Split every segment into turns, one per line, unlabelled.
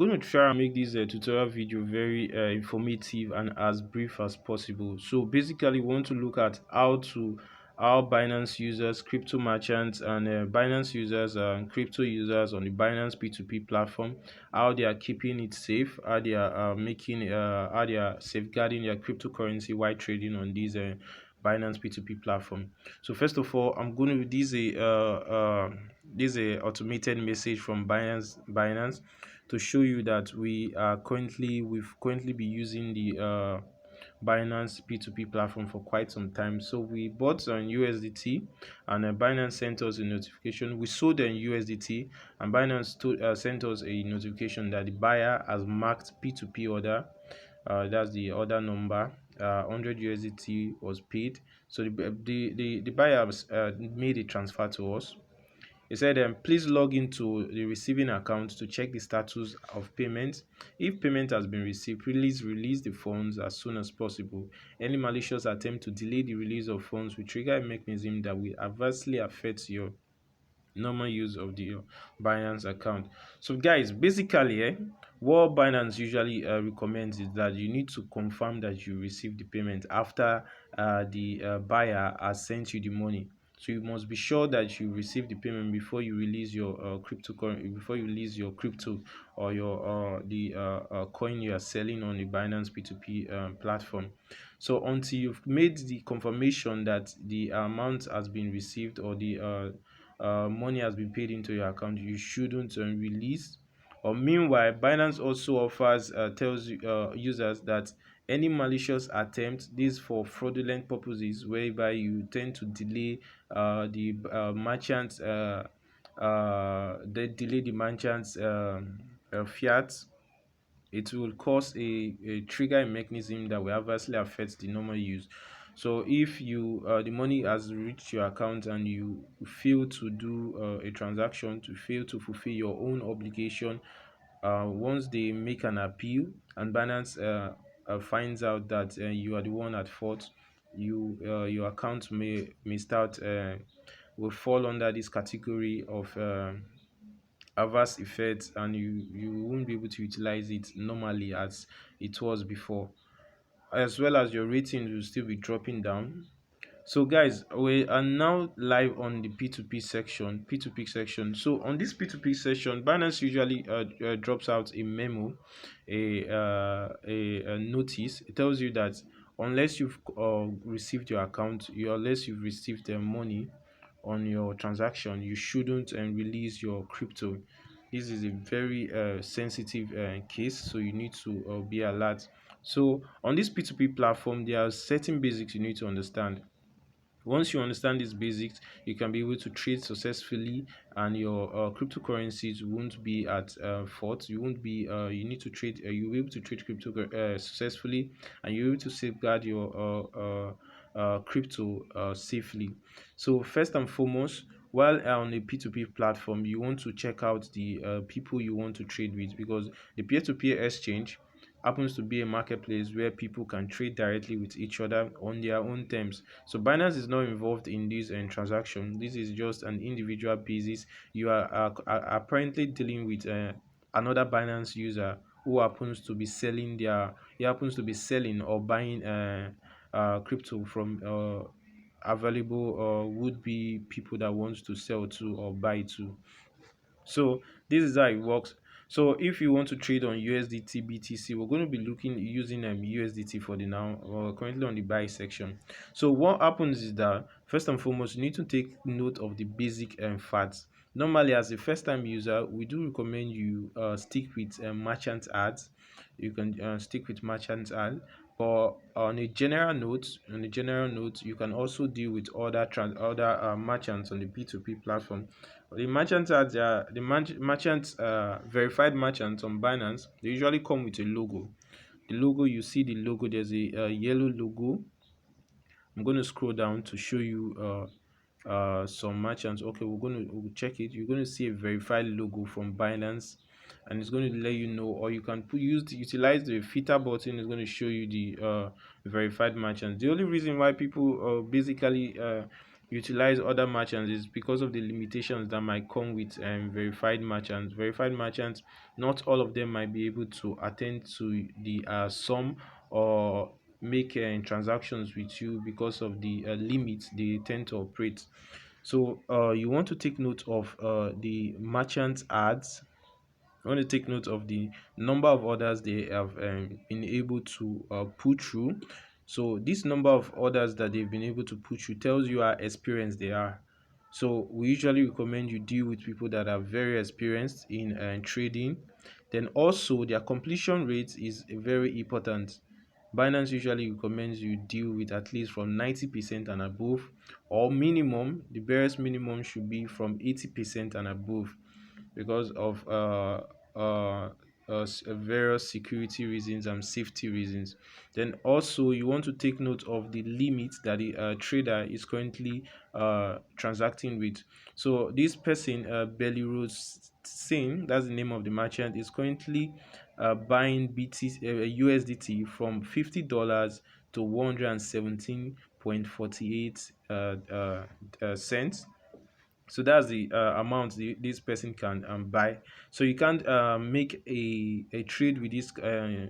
going to try and make this tutorial video very informative and as brief as possible. So basically, we want to look at how Binance users, crypto merchants, and Binance users and crypto users on the Binance P2P platform, how they are keeping it safe, how they are how they are safeguarding their cryptocurrency while trading on these Binance P2P platform. So first of all, I'm going to this a automated message from Binance to show you that we've currently been using the Binance P2P platform for quite some time. So we bought on USDT, and Binance sent us a notification. We sold in USDT, and sent us a notification that the buyer has marked P2P order. That's the order number. 100 USDT was paid. So the buyer has made a transfer to us. He said, please log into the receiving account to check the status of payment. If payment has been received, please release the funds as soon as possible. Any malicious attempt to delay the release of funds will trigger a mechanism that will adversely affect your normal use of the Binance account. So guys, basically what Binance usually recommends is that you need to confirm that you received the payment after the buyer has sent you the money. So you must be sure that you receive the payment before you release your before you release your crypto or your coin you are selling on the Binance P2P platform. So until you've made the confirmation that the amount has been received, or the money has been paid into your account, you shouldn't release. Or meanwhile, Binance also offers tells users that any malicious attempt, this for fraudulent purposes, whereby you tend to delay the merchants they delay the merchants fiat, it will cause a trigger mechanism that will adversely affect the normal use. So if you the money has reached your account and you fail to do a transaction, to fail to fulfill your own obligation, once they make an appeal and Binance finds out that you are the one at fault, your account may start will fall under this category of adverse effects, and you won't be able to utilize it normally as it was before, as well as your rating will still be dropping down. So guys, we are now live on the P2P section. So on this P2P section, Binance usually drops out a memo, a notice. It tells you that unless you've received your account, unless you've received the money on your transaction, you shouldn't release your crypto. This is a very sensitive case, so you need to be alert. So on this P2P platform, there are certain basics you need to understand. Once you understand these basics, you can be able to trade successfully, and your cryptocurrencies won't be at fault. You won't be you need to trade you'll be able to trade crypto successfully, and you're able to safeguard your crypto safely. So first and foremost, while on a P2P platform, you want to check out the people you want to trade with, because the peer-to-peer exchange happens to be a marketplace where people can trade directly with each other on their own terms. So Binance is not involved in this transaction. This is just an individual basis. You are apparently dealing with another Binance user who happens to be selling or buying crypto from available or would be people that wants to sell to or buy to. So this is how it works. So if you want to trade on USDT BTC, we're going to be using USDT for the now, or currently on the buy section. So what happens is that first and foremost, you need to take note of the basic facts. Normally, as a first time user, we do recommend you stick with merchant ads. You can stick with merchant ads. But on a general note, you can also deal with other merchants on the P2P platform. The merchants are verified merchants on Binance. They usually come with a logo. The logo, you see the logo, there's a yellow logo. I'm going to scroll down to show you some merchants. Okay, we'll check it. You're going to see a verified logo from Binance, and it's going to let you know, or you can utilize the filter button. It's going to show you the verified merchants. The only reason why people basically utilize other merchants is because of the limitations that might come with verified merchants. Verified merchants, not all of them might be able to attend to the sum or make transactions with you because of the limits they tend to operate. So you want to take note of the merchant ads. I want to take note of the number of orders they have been able to put through. So this number of orders that they've been able to put through tells you how experienced they are. So we usually recommend you deal with people that are very experienced in trading. Then also their completion rate is very important. Binance usually recommends you deal with at least from 90% and above, or minimum, the barest minimum should be from 80% and above because of various security reasons and safety reasons. Then also you want to take note of the limit that the trader is currently transacting with. So this person, Belirose Singh, that's the name of the merchant, is currently buying USDT from $50 to 117.48 cents. So that's the amount this person can buy. So you can't make a trade with this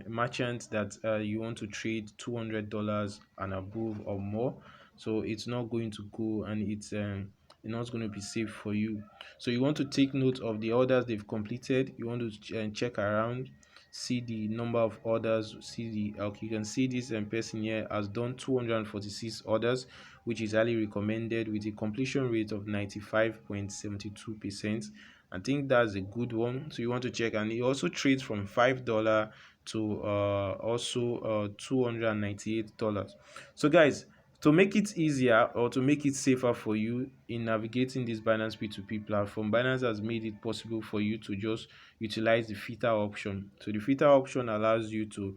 merchant that you want to trade $200 and above or more. So it's not going to go, and it's not going to be safe for you. So you want to take note of the orders they've completed. You want to check around, see the number of orders, see the okay, you can see this person here has done 246 orders, which is highly recommended with a completion rate of 95.72%. I think that's a good one. So you want to check, and it also trades from $5 to also $298. So guys, to make it easier or to make it safer for you in navigating this Binance P2P platform, Binance has made it possible for you to just utilize the filter option. So the filter option allows you to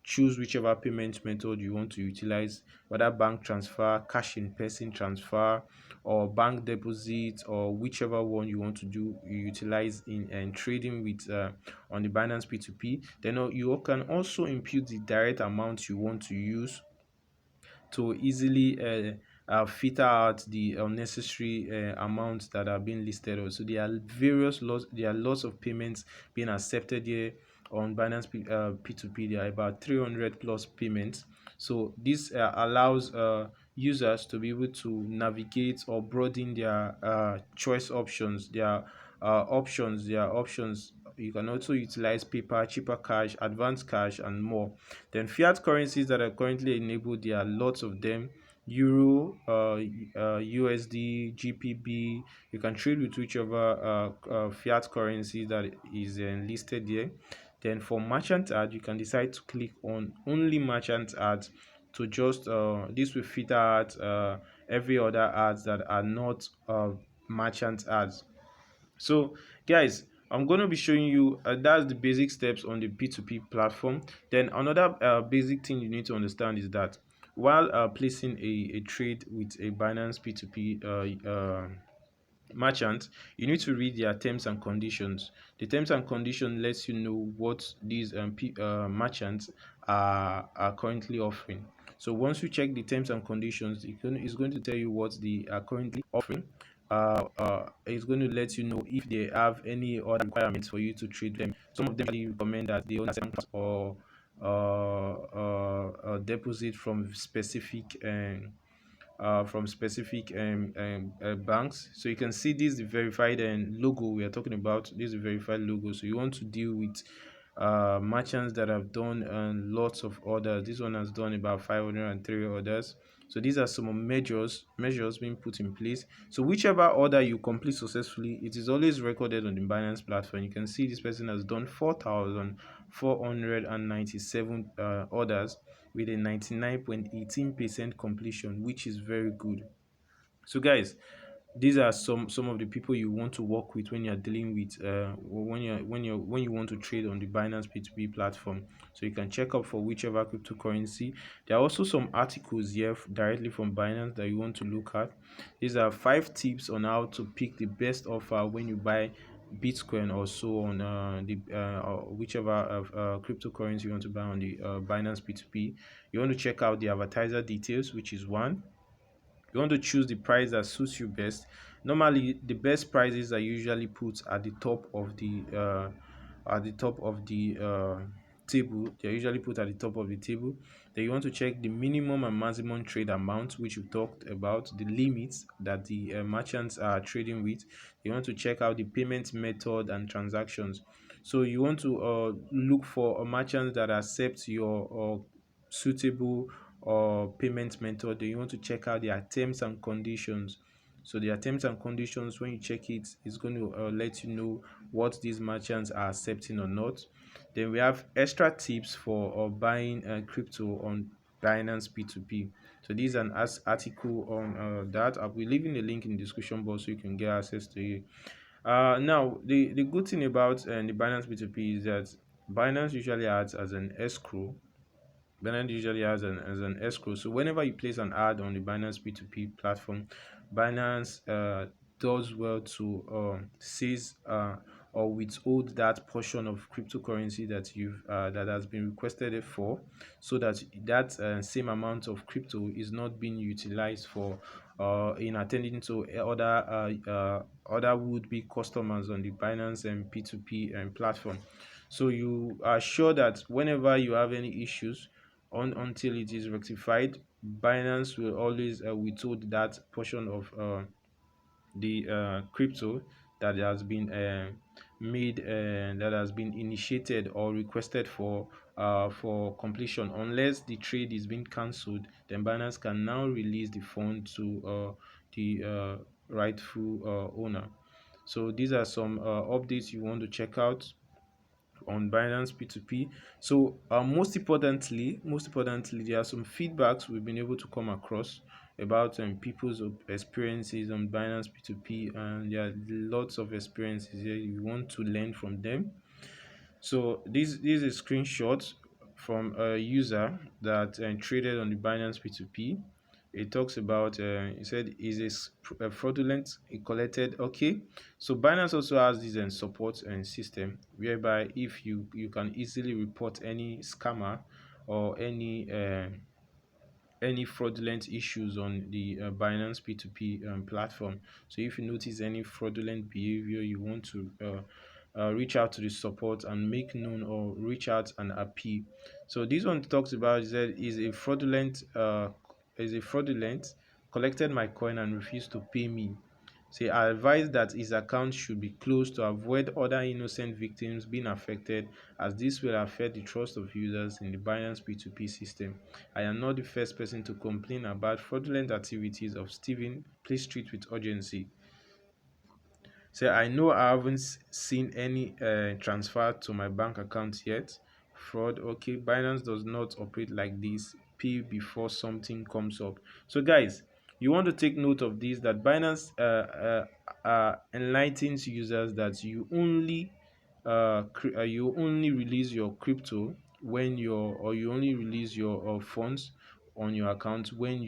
choose whichever payment method you want to utilize, whether bank transfer, cash in person transfer, or bank deposit, or whichever one you want to do, you utilize in and trading with on the Binance P2P. Then you can also input the direct amount you want to use to easily filter out the unnecessary amounts that are being listed. Also, there are there are lots of payments being accepted here on Binance P2P. There are about 300 plus payments. So this allows users to be able to navigate or broaden their choice options, their options. You can also utilize paper, cheaper cash, advanced cash, and more. Then fiat currencies that are currently enabled, there are lots of them. Euro, USD, GPB. You can trade with whichever fiat currency that is listed here. Then for merchant ad, you can decide to click on only merchant ads to just this will filter out every other ads that are not merchant ads. So guys, I'm going to be showing you that's the basic steps on the P2P platform. Then another basic thing you need to understand is that while placing a trade with a Binance P2P merchant, you need to read their terms and conditions. The terms and condition lets you know what these merchants are currently offering. So once you check the terms and conditions, it's going to tell you what they are currently offering. It's going to let you know if they have any other requirements for you to trade them. Some of them really recommend that they own a or deposit from specific banks. So you can see this is the verified logo we are talking about. This is the verified logo. So you want to deal with merchants that have done lots of orders. This one has done about 503 orders. So these are some measures being put in place. So whichever order you complete successfully, it is always recorded on the Binance platform. You can see this person has done 4,497 orders with a 99.18% completion, which is very good. So guys, these are some of the people you want to work with when you're dealing with when you want to trade on the Binance P2P platform. So you can check out for whichever cryptocurrency. There are also some articles here directly from Binance that you want to look at. These are 5 tips on how to pick the best offer when you buy Bitcoin or so on the or whichever cryptocurrency you want to buy on the Binance P2P. You want to check out the advertiser details, which is one. You want to choose the price that suits you best. Normally, the best prices are usually put at the top of the table. They're usually put at the top of the table. Then you want to check the minimum and maximum trade amount, which we talked about, the limits that the merchants are trading with. You want to check out the payment method and transactions. So you want to look for a merchant that accepts your suitable or payment method. Then you want to check out their terms and conditions. So their terms and conditions, when you check it, it's going to let you know what these merchants are accepting or not. Then we have extra tips for buying crypto on Binance P2P. So this is an article on that. I'll be leaving the link in the description box so you can get access to it. Now, the good thing about the Binance P2P is that Binance usually acts as an escrow. Binance usually has an escrow. So whenever you place an ad on the Binance P2P platform, Binance does well to seize or withhold that portion of cryptocurrency that you've that has been requested for, so that that same amount of crypto is not being utilized for in attending to other would-be customers on the Binance and P2P platform. So you are sure that whenever you have any issues until it is rectified, Binance will always withhold that portion of the crypto that has been made that has been initiated or requested for completion. Unless the trade is being cancelled, then Binance can now release the fund to the rightful owner. So these are some updates you want to check out on Binance P2P. So most importantly, there are some feedbacks we've been able to come across about people's experiences on Binance P2P, and there are lots of experiences here. You want to learn from them. So this is a screenshot from a user that traded on the Binance P2P. It talks about it said is a fraudulent it collected. Okay, so Binance also has this support and system whereby if you can easily report any scammer or any fraudulent issues on the Binance P2P platform. So if you notice any fraudulent behavior, you want to reach out to the support and make known or reach out and appeal. So this one talks about is that is a fraudulent collected my coin and refused to pay me. Say, I advise that his account should be closed to avoid other innocent victims being affected, as this will affect the trust of users in the Binance P2P system. I am not the first person to complain about fraudulent activities of Steven. Please treat with urgency. So I know I haven't seen any transfer to my bank account yet. Fraud. Okay, Binance does not operate like this. Pay before something comes up. So guys, you want to take note of this, that Binance enlightens users that you only release your crypto you only release your funds on your account when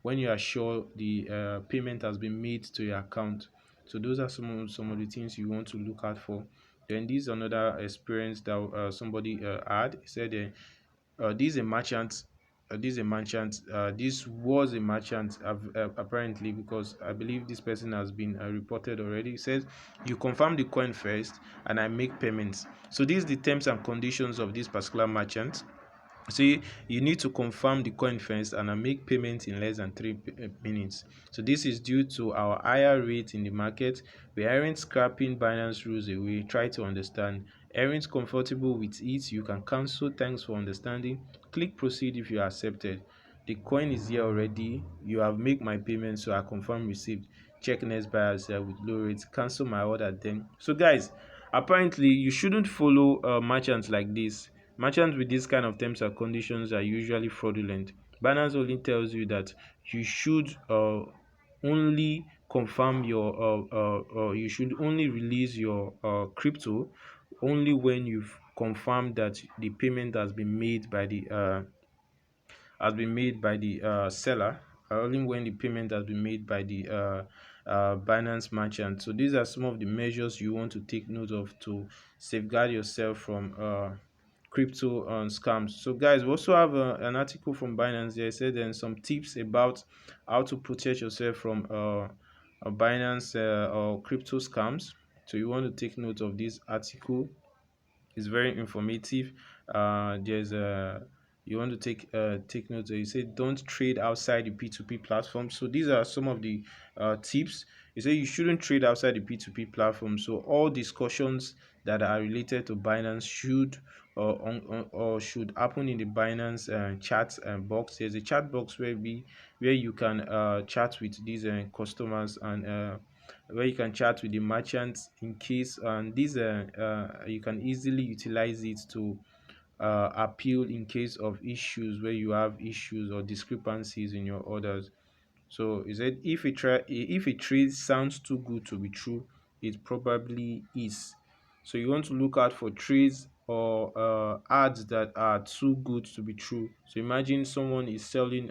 when you are sure the payment has been made to your account. So those are some of the things you want to look out for. Then this is another experience that somebody had. He said this is a merchant. This was a merchant, apparently, because I believe this person has been reported already. It says, you confirm the coin first and I make payments. So these are the terms and conditions of this particular merchant. So you need to confirm the coin first and I make payment in less than 3 minutes. So this is due to our higher rate in the market. We aren't scrapping Binance rules away. Try to understand. Aren't comfortable with it, you can cancel. Thanks for understanding. Click proceed if you are accepted. The coin is here already. You have made my payment, so I confirm received. Check next buyers here with low rates. Cancel my order then. So guys, apparently you shouldn't follow merchants like this. Merchants with this kind of terms and conditions are usually fraudulent. Binance only tells you that you should only confirm you should only release your crypto only when you've confirmed that the payment has been made by the seller, only when the payment has been made by the Binance merchant. So these are some of the measures you want to take note of to safeguard yourself from crypto scams. So guys, we also have an article from Binance there. It said then some tips about how to protect yourself from Binance or crypto scams. So you want to take note of this article. It's very informative. There's a You want to take notes. You say don't trade outside the P2P platform. So these are some of the tips. You say you shouldn't trade outside the P2P platform. So all discussions that are related to Binance should or should happen in the Binance chat box. There's a chat box where you can chat with these customers and where you can chat with the merchants in case, and these you can easily utilize it to appeal in case of issues, where you have issues or discrepancies in your orders. So he said if a trade sounds too good to be true, it probably is. So you want to look out for trades or ads that are too good to be true. So imagine someone is selling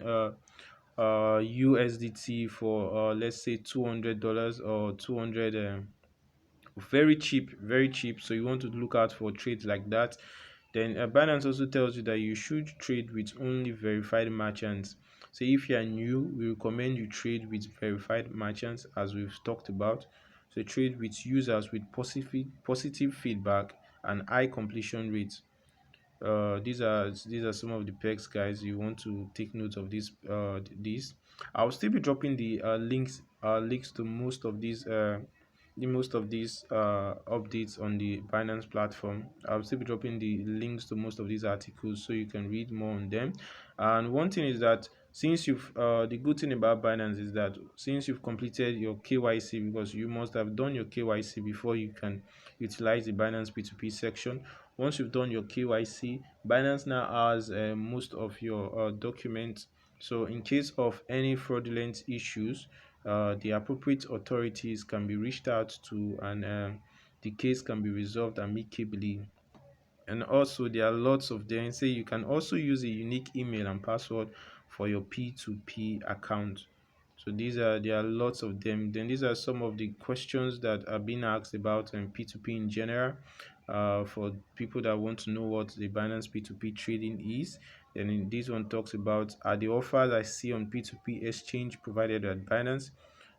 USDT for let's say $200 or 200, very cheap, very cheap. So you want to look out for trades like that. Then Binance also tells you that you should trade with only verified merchants. So if you are new, we recommend you trade with verified merchants, as we've talked about. So trade with users with positive feedback and high completion rates. These are some of the perks, guys. You want to take note of these. I'll still be dropping the links to most of these updates on the Binance platform. I'll still be dropping the links to most of these articles so you can read more on them. And one thing is that since you've the good thing about Binance is that since you've completed your KYC, because you must have done your KYC before you can utilize the Binance P2P section. Once you've done your KYC, Binance now has most of your documents. So in case of any fraudulent issues, the appropriate authorities can be reached out to, and the case can be resolved amicably. And also there are lots of them. Say you can also use a unique email and password for your P2P account. So there are lots of them. Then these are some of the questions that are being asked about P2P in general, for people that want to know what the Binance P2P trading is. Then this one talks about, are the offers I see on P2P exchange provided by Binance?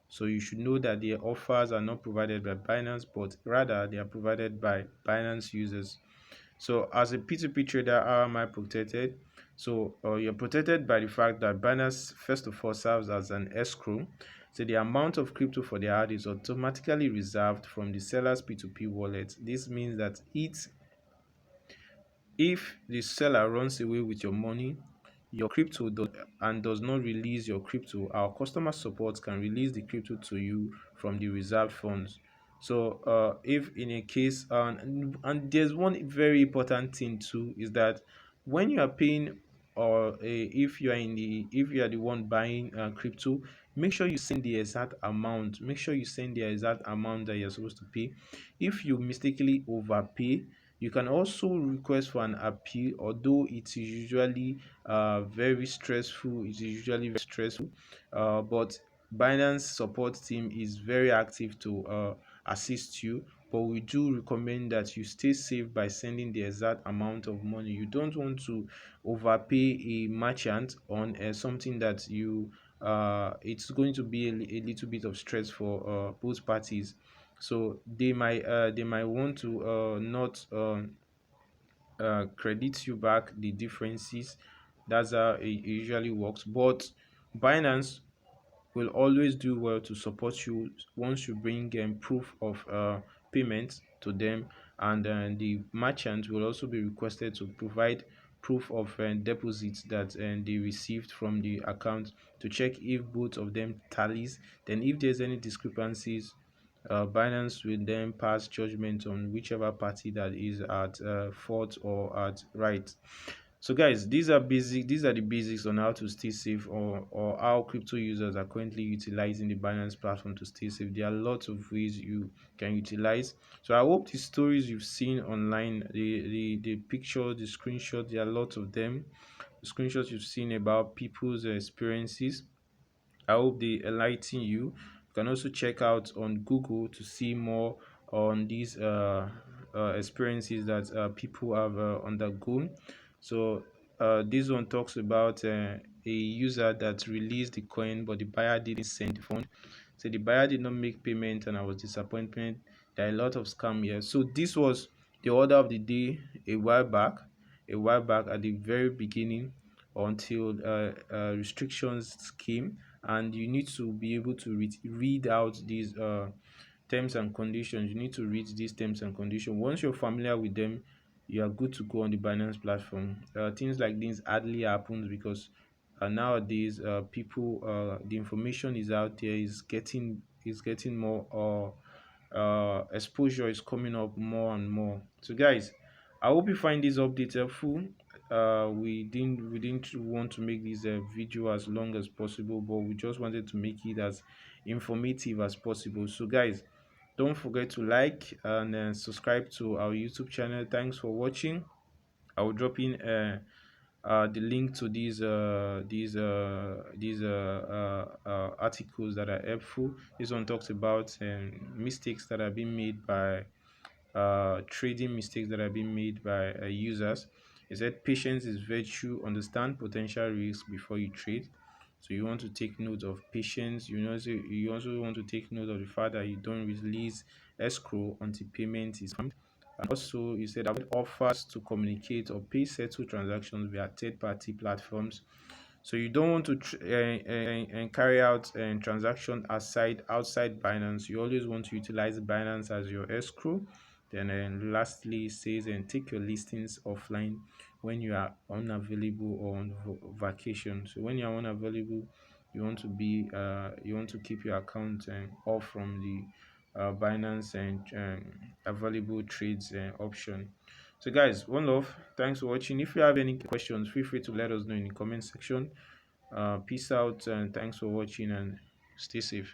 So you should know that the offers are not provided by Binance, but rather they are provided by Binance users. So as a P2P trader, how am I protected? So you're protected by the fact that Binance first of all serves as an escrow. So the amount of crypto for the ad is automatically reserved from the seller's P2P wallet. This means that if the seller runs away with your money, your crypto does not release your crypto, our customer support can release the crypto to you from the reserved funds. So if in a case, and there's one very important thing too, is that when you are paying, or if you are the one buying crypto, make sure you send the exact amount. Make sure you send the exact amount that you're supposed to pay. If you mistakenly overpay, you can also request for an appeal, although it is usually very stressful. It is usually very stressful, but Binance support team is very active to assist you. But we do recommend that you stay safe by sending the exact amount of money. You don't want to overpay a merchant on something that it's going to be a little bit of stress for both parties. So they might want to not credit you back the differences. That's how it usually works. But Binance will always do well to support you once you bring proof of payment to them, and the merchant will also be requested to provide proof of deposits that they received from the account, to check if both of them tallies. Then if there's any discrepancies, Binance will then pass judgment on whichever party that is at fault or at right. So guys, these are the basics on how to stay safe, or how crypto users are currently utilizing the Binance platform to stay safe. There are lots of ways you can utilize. So I hope the stories you've seen online, the pictures, the screenshots, there are lots of them. The screenshots you've seen about people's experiences, I hope they enlighten you. You can also check out on Google to see more on these experiences that people have undergone. So this one talks about a user that released the coin, but the buyer didn't send the fund. So the buyer did not make payment, and I was disappointed. There are a lot of scam here. So this was the order of the day a while back at the very beginning, until restrictions came, and you need to be able to read out these terms and conditions. You need to read these terms and conditions. Once you're familiar with them, you are good to go on the Binance platform. Things like this hardly happens because nowadays people the information is out there, is getting more exposure is coming up more and more. So guys, I hope you find this update helpful. We didn't want to make this video as long as possible, but we just wanted to make it as informative as possible. So guys, don't forget to like and subscribe to our YouTube channel. Thanks for watching. I will drop in the link to these articles that are helpful. This one talks about mistakes that are being made by trading mistakes that are being made by users. It said patience is virtue. Understand potential risks before you trade. So you want to take note of patience. You also want to take note of the fact that you don't release escrow until payment is confirmed. And also, you said avoid offers to communicate or pay settle transactions via third-party platforms. So you don't want to carry out a transaction outside Binance. You always want to utilize Binance as your escrow. Then lastly, it says and take your listings offline when you are unavailable or on vacation. So when you are unavailable, you want to keep your account off from the Binance and available trades option. So guys, one love. Thanks for watching. If you have any questions, feel free to let us know in the comment section. Peace out and thanks for watching and stay safe.